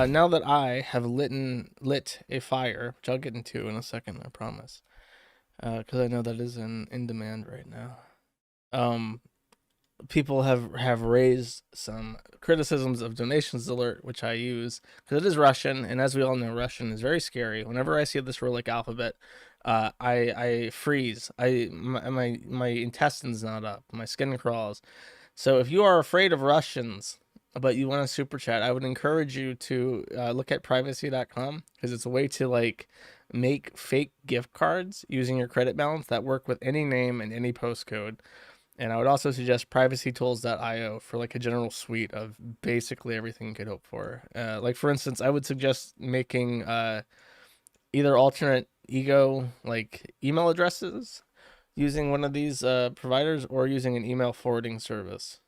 now that I have lit a fire, which I'll get into in a second, I promise, because I know that is in demand right now. Um, People have raised some criticisms of donations alert, which I use because it is Russian, and as we all know, Russian is very scary. Whenever I see the Cyrillic alphabet, I freeze. My intestines knot up, my skin crawls. So if you are afraid of Russians, but you want a super chat, I would encourage you to look at privacy.com because it's a way to like make fake gift cards using your credit balance that work with any name and any postcode. And I would also suggest PrivacyTools.io for like a general suite of basically everything you could hope for. Like for instance, I would suggest making either alternate ego like email addresses using one of these providers, or using an email forwarding service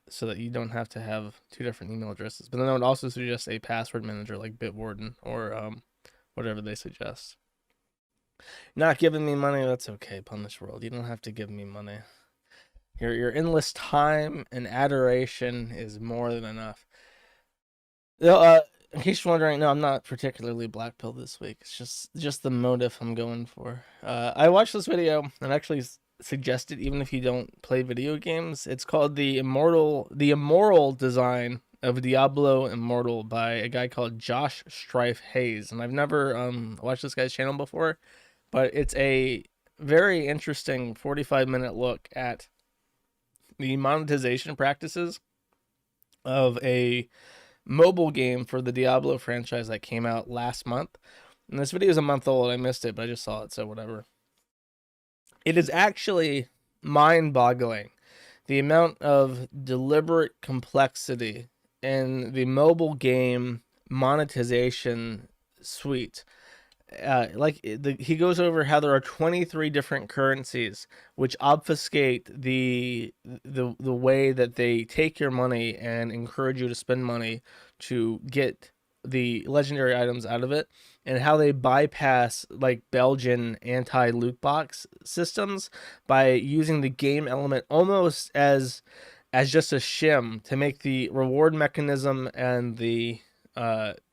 so that you don't have to have two different email addresses. But then I would also suggest a password manager like Bitwarden or whatever they suggest. Not giving me money, that's okay, Punish World. You don't have to give me money. Your endless time and adoration is more than enough. In case you're wondering, no, I'm not particularly black pill this week. It's just the motive I'm going for. I watched this video and actually suggested, even if you don't play video games, it's called the Immortal design of Diablo Immortal by a guy called Josh Strife Hayes. And I've never watched this guy's channel before, but it's a very interesting 45-minute look at the monetization practices of a mobile game for the Diablo franchise that came out last month. And this video is a month old. I missed it, but I just saw it, so whatever. It is actually mind-boggling the amount of deliberate complexity in the mobile game monetization suite. He goes over how there are 23 different currencies which obfuscate the way that they take your money and encourage you to spend money to get the legendary items out of it, and how they bypass like Belgian anti-loot box systems by using the game element almost as just a shim to make the reward mechanism and the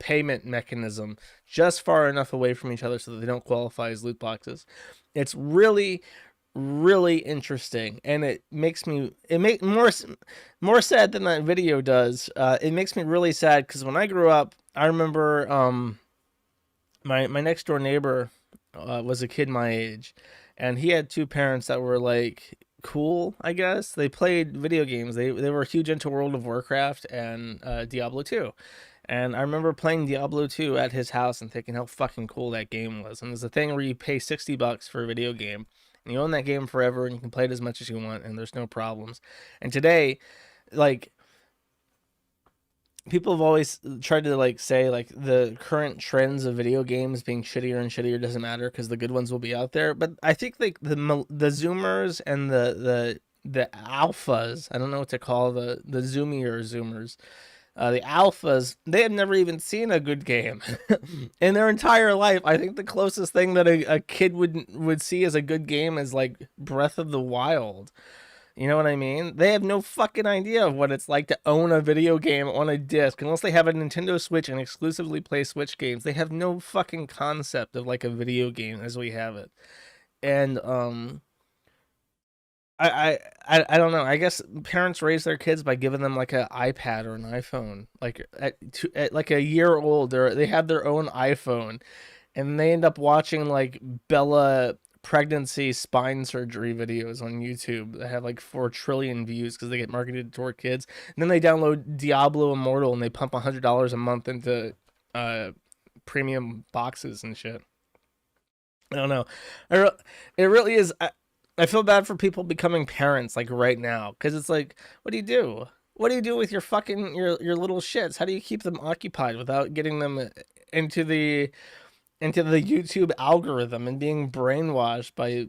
payment mechanism just far enough away from each other so that they don't qualify as loot boxes. It's really, really interesting, and it makes me more sad than that video does. It makes me really sad because when I grew up, I remember my next door neighbor was a kid my age, and he had two parents that were like cool, I guess. They played video games. They were huge into World of Warcraft and Diablo 2. And I remember playing Diablo 2 at his house and thinking how fucking cool that game was. And there's a thing where you pay $60 for a video game, and you own that game forever, and you can play it as much as you want, and there's no problems. And today, like, people have always tried to like say like the current trends of video games being shittier and shittier doesn't matter because the good ones will be out there. But I think like the zoomers and the alphas, I don't know what to call the zoomier zoomers, the alphas, they have never even seen a good game in their entire life. I think the closest thing that a kid would see as a good game is like Breath of the Wild. You know what I mean? They have no fucking idea of what it's like to own a video game on a disc. Unless they have a Nintendo Switch and exclusively play Switch games, they have no fucking concept of like a video game as we have it. And I don't know. I guess parents raise their kids by giving them like an iPad or an iPhone. Like at like a year old, they have their own iPhone, and they end up watching like Bella pregnancy spine surgery videos on YouTube that have like 4 trillion views because they get marketed toward kids. And then they download Diablo Immortal and they pump $100 a month into premium boxes and shit. I don't know. It really is. I feel bad for people becoming parents like right now, because it's like, what do you do? What do you do with your fucking your little shits? How do you keep them occupied without getting them into the YouTube algorithm and being brainwashed by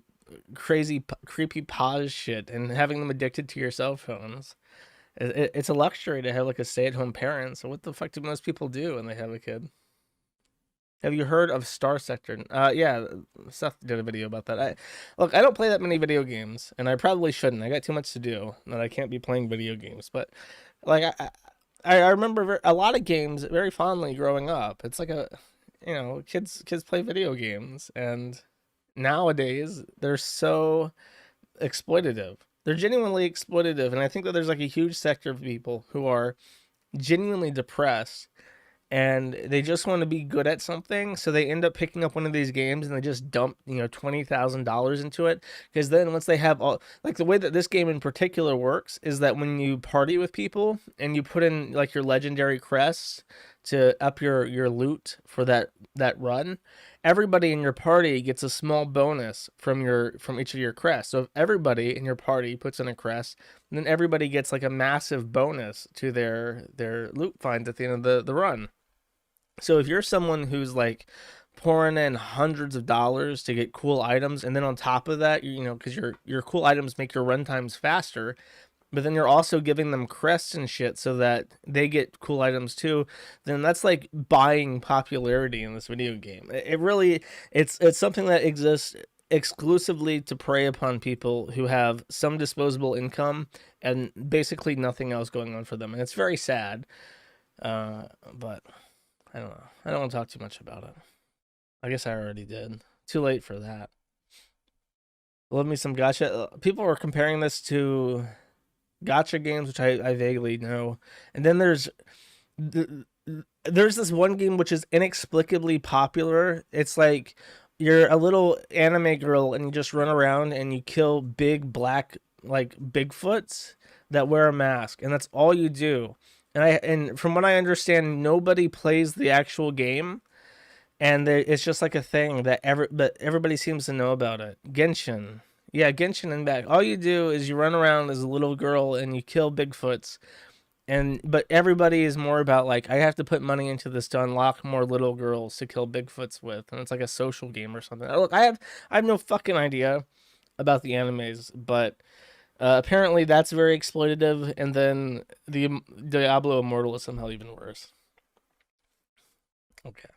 crazy creepy pause shit and having them addicted to your cell phones? It's a luxury to have like a stay-at-home parent. So what the fuck do most people do when they have a kid? Have you heard of Star Sector? Yeah, Seth did a video about that. I don't play that many video games, and I probably shouldn't. I got too much to do that I can't be playing video games. But like, I remember a lot of games very fondly growing up. It's like a, kids play video games, and nowadays they're so exploitative. They're genuinely exploitative, and I think that there's like a huge sector of people who are genuinely depressed and they just want to be good at something, so they end up picking up one of these games and they just dump $20,000 into it, because then once they have all, like, the way that this game in particular works is that when you party with people and you put in like your legendary crests to up your loot for that run, everybody in your party gets a small bonus from each of your crests. So if everybody in your party puts in a crest, then everybody gets like a massive bonus to their loot finds at the end of the run. So if you're someone who's like pouring in hundreds of dollars to get cool items, and then on top of that, because your cool items make your run times faster, but then you're also giving them crests and shit so that they get cool items too, then that's like buying popularity in this video game. It really, it's something that exists exclusively to prey upon people who have some disposable income and basically nothing else going on for them, and it's very sad. But I don't know. I don't want to talk too much about it. I guess I already did. Too late for that. Love me some gacha. People are comparing this to gacha games, which I vaguely know. And then there's this one game which is inexplicably popular. It's like you're a little anime girl and you just run around and you kill big black, like, Bigfoots that wear a mask, and that's all you do. And from what I understand, nobody plays the actual game, and it's just like a thing that but everybody seems to know about it. Genshin. Yeah, Genshin Impact. All you do is you run around as a little girl and you kill Bigfoots. But everybody is more about like, I have to put money into this to unlock more little girls to kill Bigfoots with, and it's like a social game or something. Look, I have no fucking idea about the animes, but apparently that's very exploitative, and then the Diablo Immortal is somehow even worse. Okay.